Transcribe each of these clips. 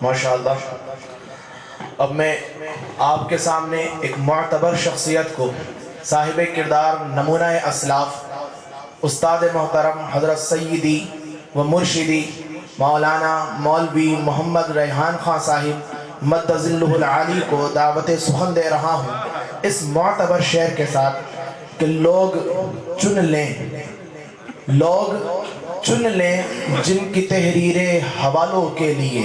ماشاءاللہ۔ اب میں آپ کے سامنے ایک معتبر شخصیت کو، صاحب کردار، نمونہ اسلاف، استاد محترم حضرت سیدی و مرشدی مولانا مولوی محمد ریحان خان صاحب مد ظلہ العالی کو دعوت سخن دے رہا ہوں اس معتبر شعر کے ساتھ کہ لوگ چن لیں جن کی تحریر حوالوں کے لیے،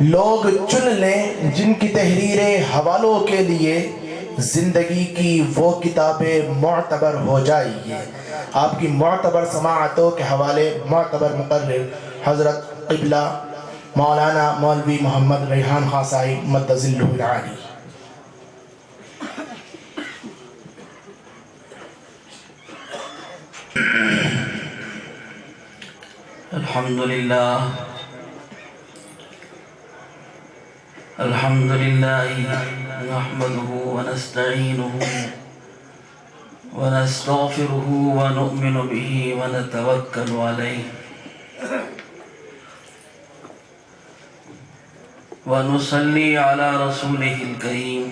لوگ چن لیں جن کی تحریر حوالوں کے لیے زندگی کی وہ کتابیں معتبر ہو جائیں گی۔ آپ کی معتبر سماعتوں کے حوالے معتبر مقرر حضرت قبلہ مولانا مولوی محمد ریحان خان صاحب مد ظلہ العالی۔ الحمد لله نحمده ونستعينه ونستغفره ونؤمن به ونتوكل عليه ونصلي على رسوله الكريم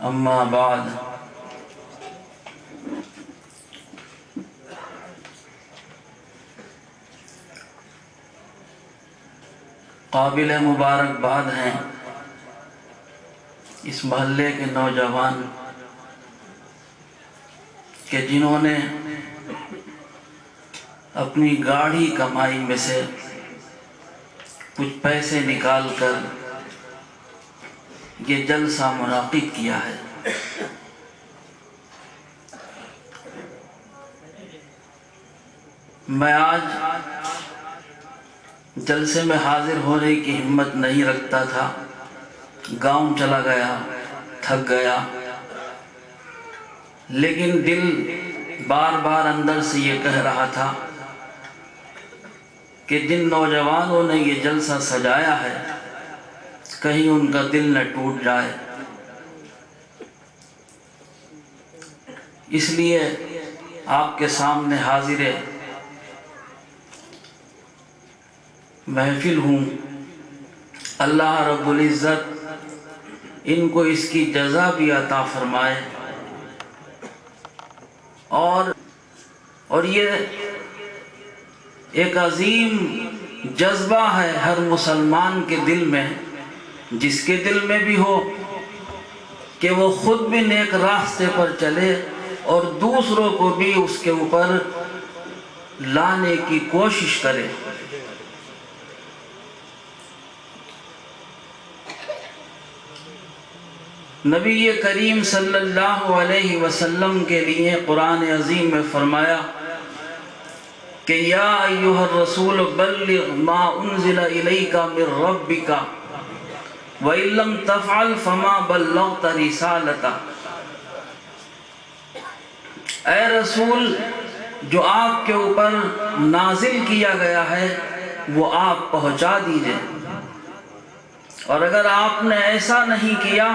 أما بعد قابل مبارکباد ہیں اس محلے کے نوجوان کہ جنہوں نے اپنی گاڑی کمائی میں سے کچھ پیسے نکال کر یہ جلسہ منعقد کیا ہے۔ میں آج جلسے میں حاضر ہونے کی ہمت نہیں رکھتا تھا، گاؤں چلا گیا، تھک گیا، لیکن دل بار بار اندر سے یہ کہہ رہا تھا کہ جن نوجوانوں نے یہ جلسہ سجایا ہے کہیں ان کا دل نہ ٹوٹ جائے، اس لیے آپ کے سامنے حاضر محفل ہوں۔ اللہ رب العزت ان کو اس کی جزا بھی عطا فرمائے، اور یہ ایک عظیم جذبہ ہے ہر مسلمان کے دل میں، جس کے دل میں بھی ہو کہ وہ خود بھی نیک راستے پر چلے اور دوسروں کو بھی اس کے اوپر لانے کی کوشش کرے۔ نبی کریم صلی اللہ علیہ وسلم کے لیے قرآن عظیم میں فرمایا کہ یا ایھا الرسول بلغ ما انزل الیک من ربک وَإِن لَّمْ تَفْعَلْ فَمَا بَلَّغْتَ رِسَالَتَهُ۔ اے رسول، جو آپ کے اوپر نازل کیا گیا ہے وہ آپ پہنچا دیجئے، اور اگر آپ نے ایسا نہیں کیا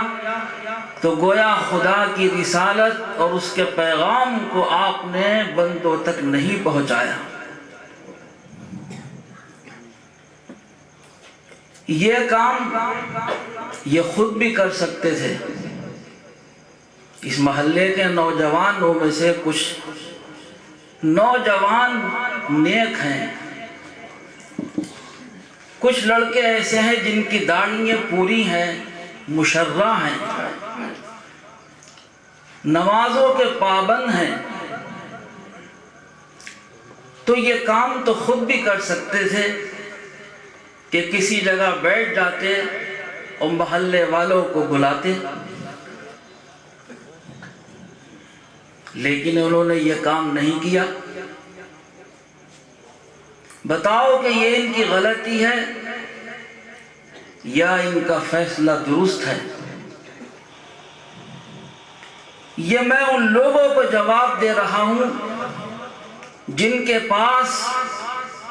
تو گویا خدا کی رسالت اور اس کے پیغام کو آپ نے بندوں تک نہیں پہنچایا۔ یہ کام یہ خود بھی کر سکتے تھے۔ اس محلے کے نوجوانوں میں سے کچھ نوجوان نیک ہیں، کچھ لڑکے ایسے ہیں جن کی داڑھیاں پوری ہیں، مشرہ ہیں، نمازوں کے پابند ہیں، تو یہ کام تو خود بھی کر سکتے تھے کہ کسی جگہ بیٹھ جاتے اور محلے والوں کو بلاتے، لیکن انہوں نے یہ کام نہیں کیا۔ بتاؤ کہ یہ ان کی غلطی ہے یا ان کا فیصلہ درست ہے؟ یہ میں ان لوگوں کو جواب دے رہا ہوں جن کے پاس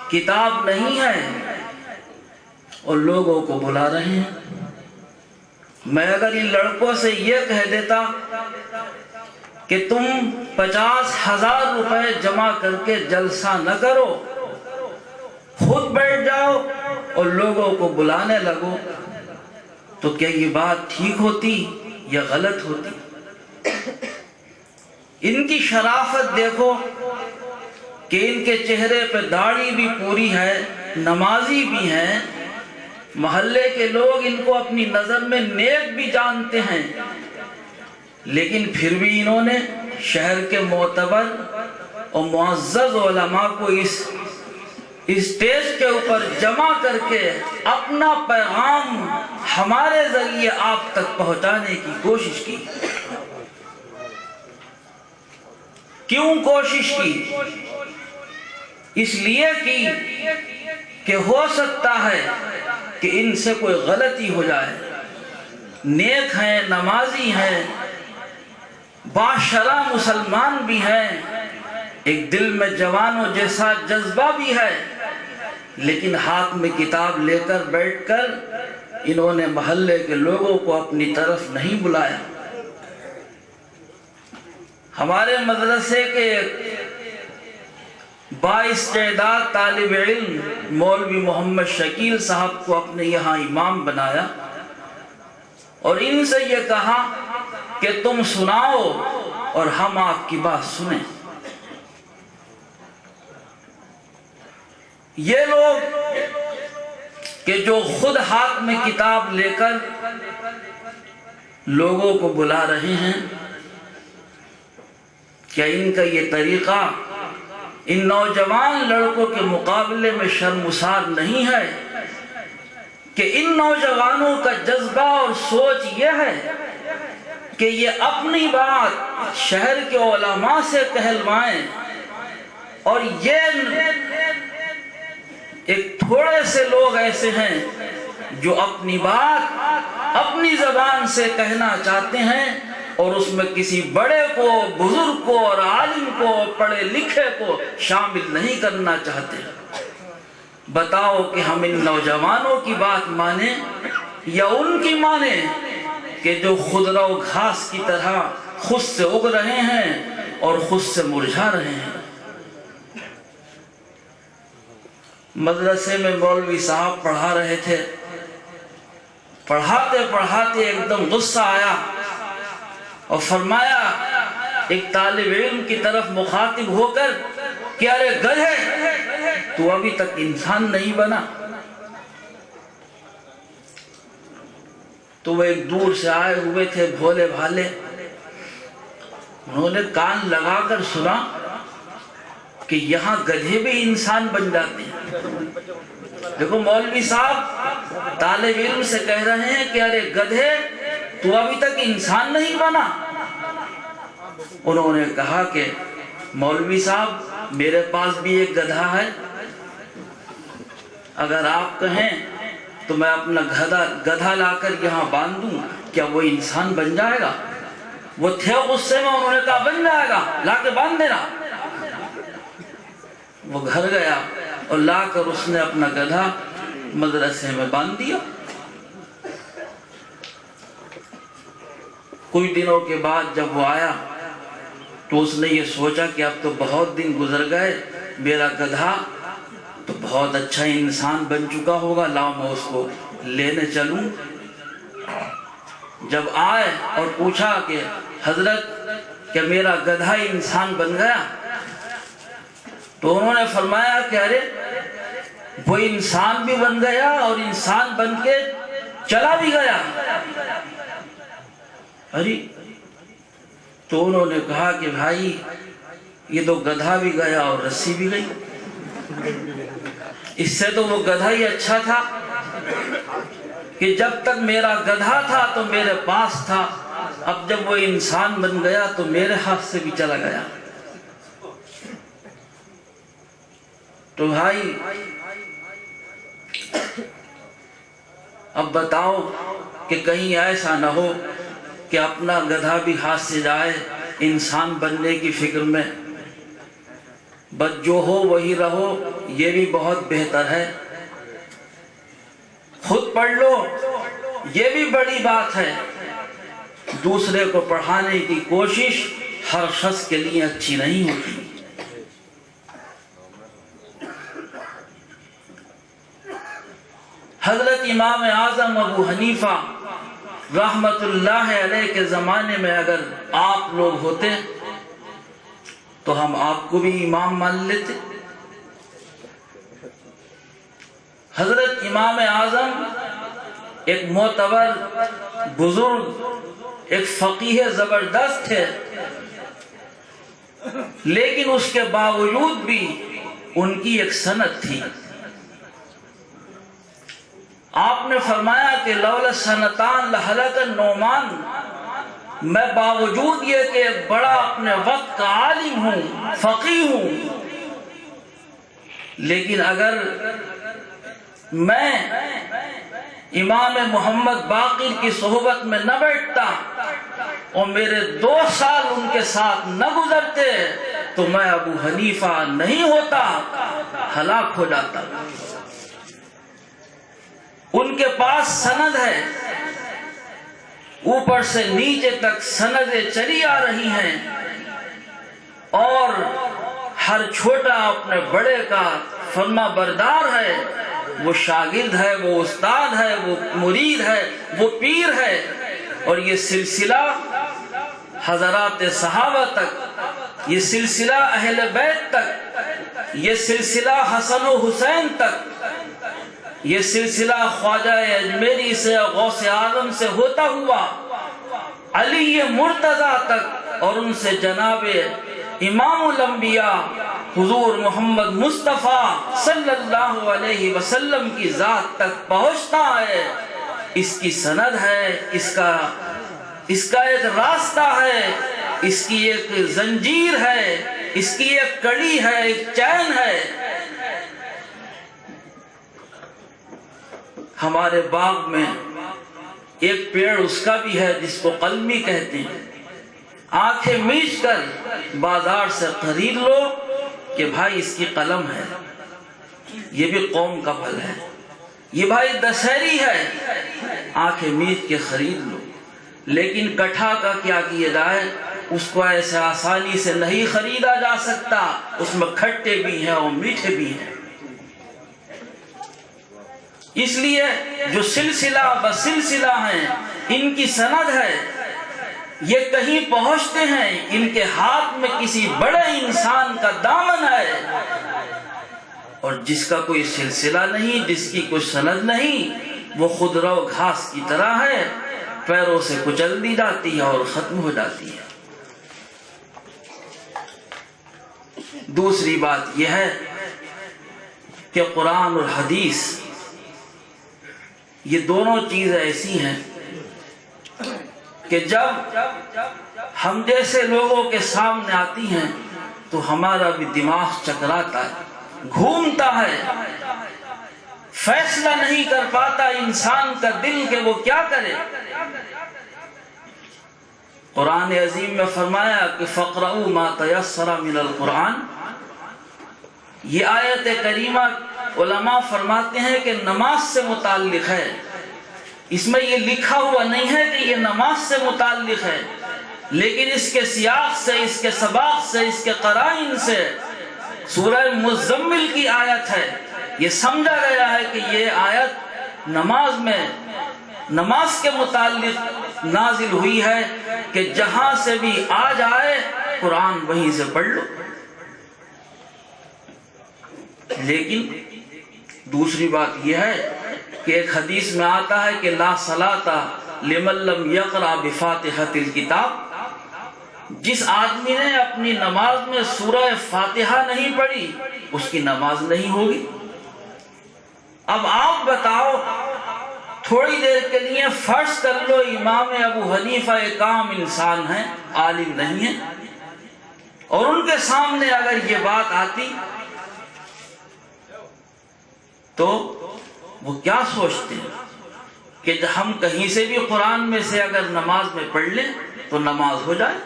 کتاب نہیں ہے اور لوگوں کو بلا رہے ہیں۔ میں اگر ان لڑکوں سے یہ کہہ دیتا کہ تم 50,000 روپے جمع کر کے جلسہ نہ کرو، خود بیٹھ جاؤ اور لوگوں کو بلانے لگو، تو کیا یہ بات ٹھیک ہوتی یا غلط ہوتی؟ ان کی شرافت دیکھو کہ ان کے چہرے پہ داڑھی بھی پوری ہے، نمازی بھی ہیں، محلے کے لوگ ان کو اپنی نظر میں نیک بھی جانتے ہیں، لیکن پھر بھی انہوں نے شہر کے معتبر اور معزز علماء کو اس اسٹیج کے اوپر جمع کر کے اپنا پیغام ہمارے ذریعے آپ تک پہنچانے کی کوشش کی۔ کیوں کوشش کی؟ اس لیے کی کہ ہو سکتا ہے کہ ان سے کوئی غلطی ہو جائے، نیک ہیں، نمازی ہیں، باشرع مسلمان بھی ہیں، ایک دل میں جوانوں جیسا جذبہ بھی ہے، لیکن ہاتھ میں کتاب لے کر بیٹھ کر انہوں نے محلے کے لوگوں کو اپنی طرف نہیں بلایا۔ ہمارے مدرسے کے بااستعداد طالب علم مولوی محمد شکیل صاحب کو اپنے یہاں امام بنایا اور ان سے یہ کہا کہ تم سناؤ اور ہم آپ کی بات سنیں۔ یہ لوگ کہ جو خود ہاتھ میں کتاب لے کر لوگوں کو بلا رہے ہیں، کیا ان کا یہ طریقہ ان نوجوان لڑکوں کے مقابلے میں شرمسار نہیں ہے کہ ان نوجوانوں کا جذبہ اور سوچ یہ ہے کہ یہ اپنی بات شہر کے علماء سے کہلوائیں، اور یہ ایک تھوڑے سے لوگ ایسے ہیں جو اپنی بات اپنی زبان سے کہنا چاہتے ہیں اور اس میں کسی بڑے کو، بزرگ کو اور عالم کو، پڑھے لکھے کو شامل نہیں کرنا چاہتے۔ بتاؤ کہ ہم ان نوجوانوں کی بات مانیں یا ان کی مانیں کہ جو خضرہ و گھاس کی طرح خود سے اگ رہے ہیں اور خود سے مرجھا رہے ہیں۔ مدرسے میں مولوی صاحب پڑھا رہے تھے، پڑھاتے پڑھاتے ایک دم غصہ آیا اور فرمایا ایک طالب علم کی طرف مخاطب ہو کر کہ ارے گدھے، تو ابھی تک انسان نہیں بنا۔ تو وہ ایک دور سے آئے ہوئے تھے بھولے بھالے، انہوں نے کان لگا کر سنا کہ یہاں گدھے بھی انسان بن جاتے ہیں۔ دیکھو مولوی صاحب طالب علم سے کہہ رہے ہیں کہ ارے گدھے، تو ابھی تک انسان نہیں بنا۔ انہوں نے کہا کہ مولوی صاحب میرے پاس بھی ایک گدھا ہے، اگر آپ کہیں تو میں اپنا گدھا لا کر یہاں باندھ دوں، کیا وہ انسان بن جائے گا؟ وہ تھے غصے میں، انہوں نے کہا بن جائے گا، لا کے باندھ دینا۔ وہ گھر گیا اور لا کر اس نے اپنا گدھا مدرسے میں باندھ دیا۔ کچھ دنوں کے بعد جب وہ آیا تو اس نے یہ سوچا کہ اب تو بہت دن گزر گئے، میرا گدھا تو بہت اچھا انسان بن چکا ہوگا، لاؤ میں اس کو لینے چلوں۔ جب آئے اور پوچھا کہ حضرت کہ میرا گدھا انسان بن گیا، تو انہوں نے فرمایا کہ ارے وہ انسان بھی بن گیا اور انسان بن کے چلا بھی گیا۔ ارے تو انہوں نے کہا کہ بھائی یہ تو گدھا بھی گیا اور رسی بھی گئی، اس سے تو وہ گدھا ہی اچھا تھا کہ جب تک میرا گدھا تھا تو میرے پاس تھا، اب جب وہ انسان بن گیا تو میرے ہاتھ سے بھی چلا گیا۔ تو بھائی اب بتاؤ کہ کہیں ایسا نہ ہو کہ اپنا گدھا بھی ہاتھ سے جائے انسان بننے کی فکر میں، بس جو ہو وہی رہو، یہ بھی بہت بہتر ہے۔ خود پڑھ لو، یہ بھی بڑی بات ہے، دوسرے کو پڑھانے کی کوشش ہر شخص کے لیے اچھی نہیں ہوتی۔ امام اعظم ابو حنیفہ رحمت اللہ علیہ کے زمانے میں اگر آپ لوگ ہوتے تو ہم آپ کو بھی امام مان لیتے۔ حضرت امام اعظم ایک معتبر بزرگ، ایک فقیہ زبردست تھے، لیکن اس کے باوجود بھی ان کی ایک سند تھی۔ آپ نے فرمایا کہ لولا سنتان لہلک النعمان، میں باوجود یہ کہ بڑا اپنے وقت کا عالم ہوں، فقیہ ہوں، لیکن اگر میں امام محمد باقر کی صحبت میں نہ بیٹھتا اور میرے 2 سال ان کے ساتھ نہ گزرتے تو میں ابو حنیفہ نہیں ہوتا، ہلاک ہو جاتا۔ ان کے پاس سند ہے، اوپر سے نیچے تک سندیں چلی آ رہی ہیں، اور ہر چھوٹا اپنے بڑے کا فرما بردار ہے، وہ شاگرد ہے، وہ استاد ہے، وہ مرید ہے، وہ پیر ہے، اور یہ سلسلہ حضرات صحابہ تک، یہ سلسلہ اہل بیت تک، یہ سلسلہ حسن و حسین تک، یہ سلسلہ خواجہ اجمیری سے، غوث اعظم سے ہوتا ہوا علی مرتضیٰ تک، اور ان سے جناب امام الانبیاء حضور محمد مصطفیٰ صلی اللہ علیہ وسلم کی ذات تک پہنچتا ہے۔ اس کی سند ہے، اس کا ایک راستہ ہے، اس کی ایک زنجیر ہے، اس کی ایک کڑی ہے، ایک چین ہے۔ ہمارے باغ میں ایک پیڑ اس کا بھی ہے جس کو قلمی کہتے ہیں، آنکھیں میچ کر بازار سے خرید لو کہ بھائی اس کی قلم ہے، یہ بھی قوم کا پھل ہے، یہ بھائی دشہری ہے، آنکھیں میچ کے خرید لو۔ لیکن کٹھا کا کیا کیا جائے، اس کو ایسے آسانی سے نہیں خریدا جا سکتا، اس میں کھٹے بھی ہیں اور میٹھے بھی ہیں۔ اس لیے جو سلسلہ بسلسلہ ہیں، ان کی سند ہے، یہ کہیں پہنچتے ہیں، ان کے ہاتھ میں کسی بڑے انسان کا دامن ہے، اور جس کا کوئی سلسلہ نہیں، جس کی کوئی سند نہیں، وہ خود رو گھاس کی طرح ہے، پیروں سے کچل دی جاتی ہے اور ختم ہو جاتی ہے۔ دوسری بات یہ ہے کہ قرآن اور حدیث، یہ دونوں چیزیں ایسی ہیں کہ جب ہم جیسے لوگوں کے سامنے آتی ہیں تو ہمارا بھی دماغ چکراتا ہے، گھومتا ہے، فیصلہ نہیں کر پاتا انسان کا دل کہ وہ کیا کرے۔ قرآن عظیم میں فرمایا کہ فَقْرَؤُوا مَا تَيَسَّرَ مِنَ الْقُرْآنِ، یہ آیت کریمہ علماء فرماتے ہیں کہ نماز سے متعلق ہے، اس میں یہ لکھا ہوا نہیں ہے کہ یہ نماز سے متعلق ہے، لیکن اس کے سیاق سے، اس کے سباق سے، اس کے قرائن سے سورہ مزمل کی آیت ہے، یہ سمجھا گیا ہے کہ یہ آیت نماز کے متعلق نازل ہوئی ہے کہ جہاں سے بھی آ جائے قرآن وہیں سے پڑھ لو۔ لیکن دوسری بات یہ ہے کہ ایک حدیث میں آتا ہے کہ لا صلاۃ لمن لم یقرأ بفاتحۃ الکتاب، جس آدمی نے اپنی نماز میں سورہ فاتحہ نہیں پڑھی اس کی نماز نہیں ہوگی۔ اب آپ بتاؤ، تھوڑی دیر کے لیے فرض کر لو امام ابو حنیفہ ایک عام انسان ہیں، عالم نہیں ہیں، اور ان کے سامنے اگر یہ بات آتی تو وہ کیا سوچتے ہیں کہ ہم کہیں سے بھی قرآن میں سے اگر نماز میں پڑھ لیں تو نماز ہو جائے،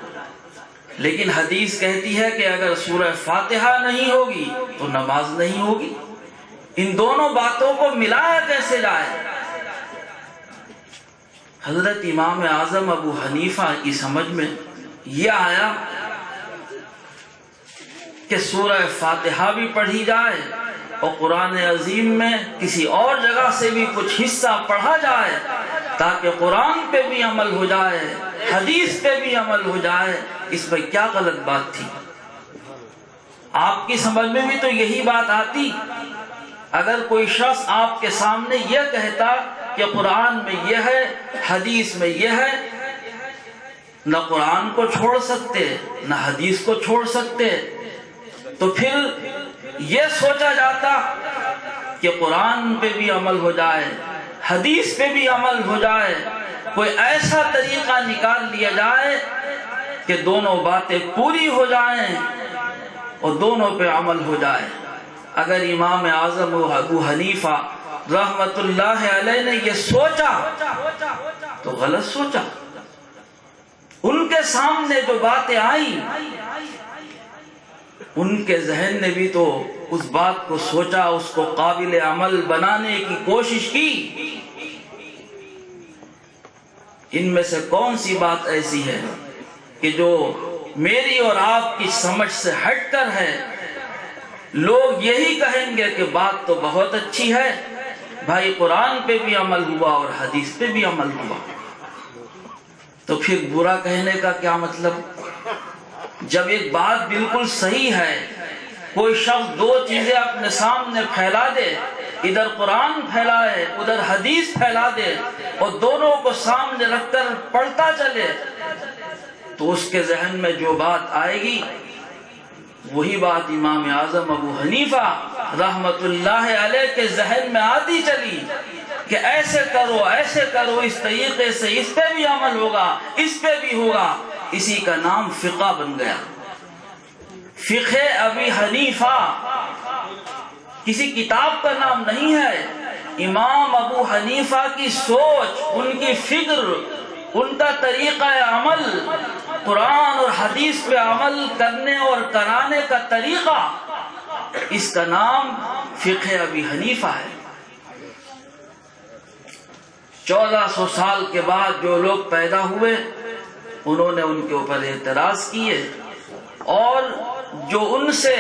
لیکن حدیث کہتی ہے کہ اگر سورہ فاتحہ نہیں ہوگی تو نماز نہیں ہوگی۔ ان دونوں باتوں کو ملایا کیسے جائے؟ حضرت امام اعظم ابو حنیفہ کی سمجھ میں یہ آیا کہ سورہ فاتحہ بھی پڑھی جائے اور قرآن عظیم میں کسی اور جگہ سے بھی کچھ حصہ پڑھا جائے تاکہ قرآن پہ بھی عمل ہو جائے، حدیث پہ بھی عمل ہو جائے، اس میں کیا غلط بات تھی؟ آپ کی سمجھ میں بھی تو یہی بات آتی۔ اگر کوئی شخص آپ کے سامنے یہ کہتا کہ قرآن میں یہ ہے، حدیث میں یہ ہے، نہ قرآن کو چھوڑ سکتے نہ حدیث کو چھوڑ سکتے، تو پھر یہ سوچا جاتا کہ قرآن پہ بھی عمل ہو جائے، حدیث پہ بھی عمل ہو جائے، کوئی ایسا طریقہ نکال لیا جائے کہ دونوں باتیں پوری ہو جائیں اور دونوں پہ عمل ہو جائے۔ اگر امام اعظم ابو حنیفہ رحمت اللہ علیہ نے یہ سوچا تو غلط سوچا۔ ان کے سامنے جو باتیں آئیں، ان کے ذہن نے بھی تو اس بات کو سوچا، اس کو قابل عمل بنانے کی کوشش کی۔ ان میں سے کون سی بات ایسی ہے کہ جو میری اور آپ کی سمجھ سے ہٹ کر ہے؟ لوگ یہی کہیں گے کہ بات تو بہت اچھی ہے بھائی، قرآن پہ بھی عمل ہوا اور حدیث پہ بھی عمل ہوا، تو پھر برا کہنے کا کیا مطلب؟ جب ایک بات بالکل صحیح ہے، کوئی شخص دو چیزیں اپنے سامنے پھیلا دے، ادھر قرآن پھیلائے ادھر حدیث پھیلا دے اور دونوں کو سامنے رکھ کر پڑھتا چلے، تو اس کے ذہن میں جو بات آئے گی وہی بات امام اعظم ابو حنیفہ رحمت اللہ علیہ کے ذہن میں آتی چلی کہ ایسے کرو اس طریقے سے، اس پہ بھی عمل ہوگا، اس پہ بھی ہوگا۔ اسی کا نام فقہ بن گیا، فقہ ابی حنیفہ۔ کسی کتاب کا نام نہیں ہے، امام ابو حنیفہ کی سوچ، ان کی فکر، ان کا طریقہ عمل، قرآن اور حدیث پہ عمل کرنے اور کرانے کا طریقہ، اس کا نام فقہ ابی حنیفہ ہے۔ 1400 سال کے بعد جو لوگ پیدا ہوئے انہوں نے ان کے اوپر اعتراض کیے، اور جو ان سے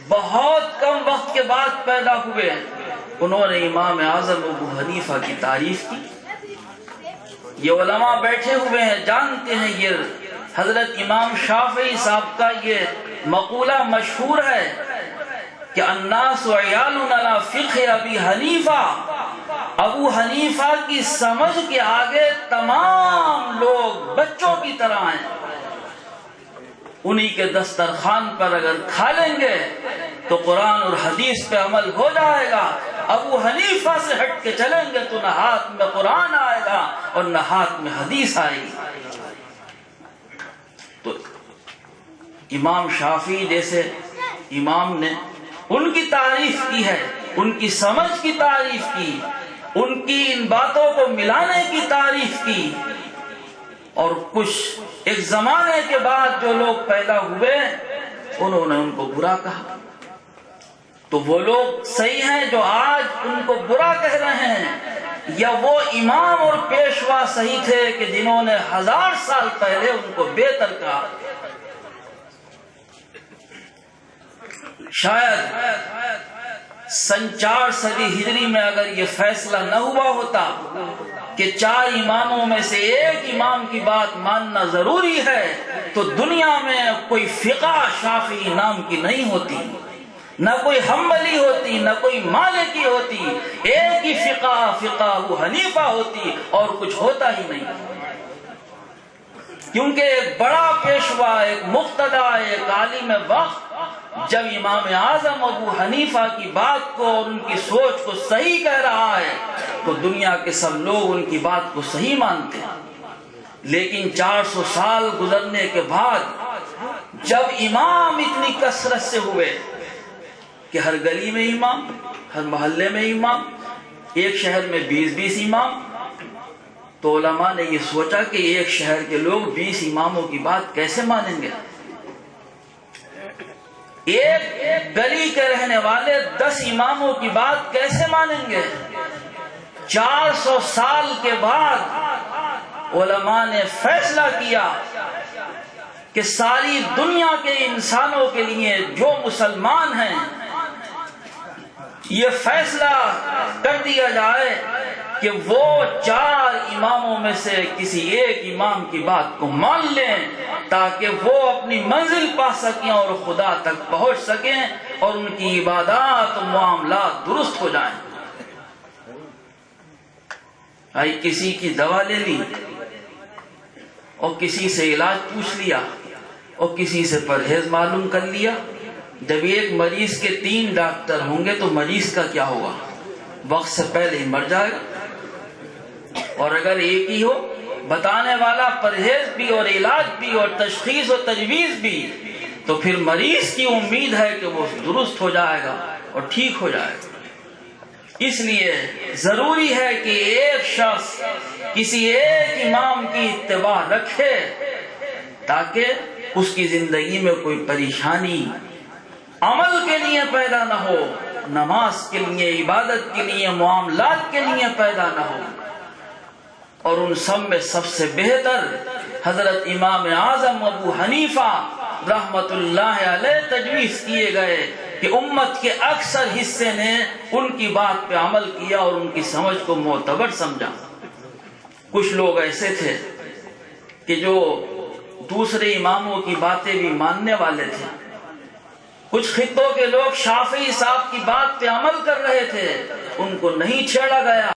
بہت کم وقت کے بعد پیدا ہوئے انہوں نے امام اعظم ابو حنیفہ کی تعریف کی۔ یہ علماء بیٹھے ہوئے ہیں، جانتے ہیں، یہ حضرت امام شافعی صاحب کا یہ مقولہ مشہور ہے کہ الناس عیال علی فقہ ابی حنیفہ، ابو حنیفہ کی سمجھ کے آگے تمام لوگ بچوں کی طرح ہیں، انہی کے دسترخوان پر اگر کھا لیں گے تو قرآن اور حدیث پہ عمل ہو جائے گا، ابو حنیفہ سے ہٹ کے چلیں گے تو نہ ہاتھ میں قرآن آئے گا اور نہ ہاتھ میں حدیث آئے گی۔ تو امام شافعی جیسے امام نے ان کی تعریف کی ہے، ان کی سمجھ کی تعریف کی، ان کی ان باتوں کو ملانے کی تعریف کی، اور کچھ ایک زمانے کے بعد جو لوگ پیدا ہوئے انہوں نے ان کو برا کہا۔ تو وہ لوگ صحیح ہیں جو آج ان کو برا کہہ رہے ہیں، یا وہ امام اور پیشوا صحیح تھے کہ جنہوں نے 1000 سال پہلے ان کو بہتر کہا؟ شاید سن 4 صدی ہجری میں اگر یہ فیصلہ نہ ہوا ہوتا کہ 4 اماموں میں سے ایک امام کی بات ماننا ضروری ہے، تو دنیا میں کوئی فقہ شافعی نام کی نہیں ہوتی، نہ کوئی حنبلی ہوتی، نہ کوئی مالکی ہوتی، ایک ہی فقہ ابو حنیفہ ہوتی اور کچھ ہوتا ہی نہیں۔ کیونکہ ایک بڑا پیشوا، ایک مقتدی، ایک عالم وقت جب امام اعظم ابو حنیفہ کی بات کو اور ان کی سوچ کو صحیح کہہ رہا ہے تو دنیا کے سب لوگ ان کی بات کو صحیح مانتے ہیں۔ لیکن 400 سال گزرنے کے بعد جب امام اتنی کثرت سے ہوئے کہ ہر گلی میں امام، ہر محلے میں امام، ایک شہر میں 20 امام، تو علماء نے یہ سوچا کہ ایک شہر کے لوگ 20 اماموں کی بات کیسے مانیں گے؟ ایک گلی کے رہنے والے 10 اماموں کی بات کیسے مانیں گے؟ 400 سال کے بعد علماء نے فیصلہ کیا کہ ساری دنیا کے انسانوں کے لیے جو مسلمان ہیں، یہ فیصلہ کر دیا جائے کہ وہ 4 اماموں میں سے کسی ایک امام کی بات کو مان لیں تاکہ وہ اپنی منزل پا سکیں اور خدا تک پہنچ سکیں اور ان کی عبادات و معاملات درست ہو جائیں۔ بھائی کسی کی دوا لے لی اور کسی سے علاج پوچھ لیا اور کسی سے پرہیز معلوم کر لیا، جب ایک مریض کے 3 ڈاکٹر ہوں گے تو مریض کا کیا ہوگا؟ وقت سے پہلے ہی مر جائے گا۔ اور اگر ایک ہی ہو، بتانے والا پرہیز بھی اور علاج بھی اور تشخیص و تجویز بھی، تو پھر مریض کی امید ہے کہ وہ درست ہو جائے گا اور ٹھیک ہو جائے گا۔ اس لیے ضروری ہے کہ ایک شخص کسی ایک امام کی اتباع رکھے تاکہ اس کی زندگی میں کوئی پریشانی عمل کے لیے پیدا نہ ہو، نماز کے لیے، عبادت کے لیے، معاملات کے لیے پیدا نہ ہو۔ اور ان سب میں سب سے بہتر حضرت امام اعظم ابو حنیفہ رحمت اللہ علیہ تجویز کیے گئے کہ امت کے اکثر حصے نے ان کی بات پہ عمل کیا اور ان کی سمجھ کو معتبر سمجھا۔ کچھ لوگ ایسے تھے کہ جو دوسرے اماموں کی باتیں بھی ماننے والے تھے، کچھ خطوں کے لوگ شافعی صاحب کی بات پہ عمل کر رہے تھے، ان کو نہیں چھیڑا گیا۔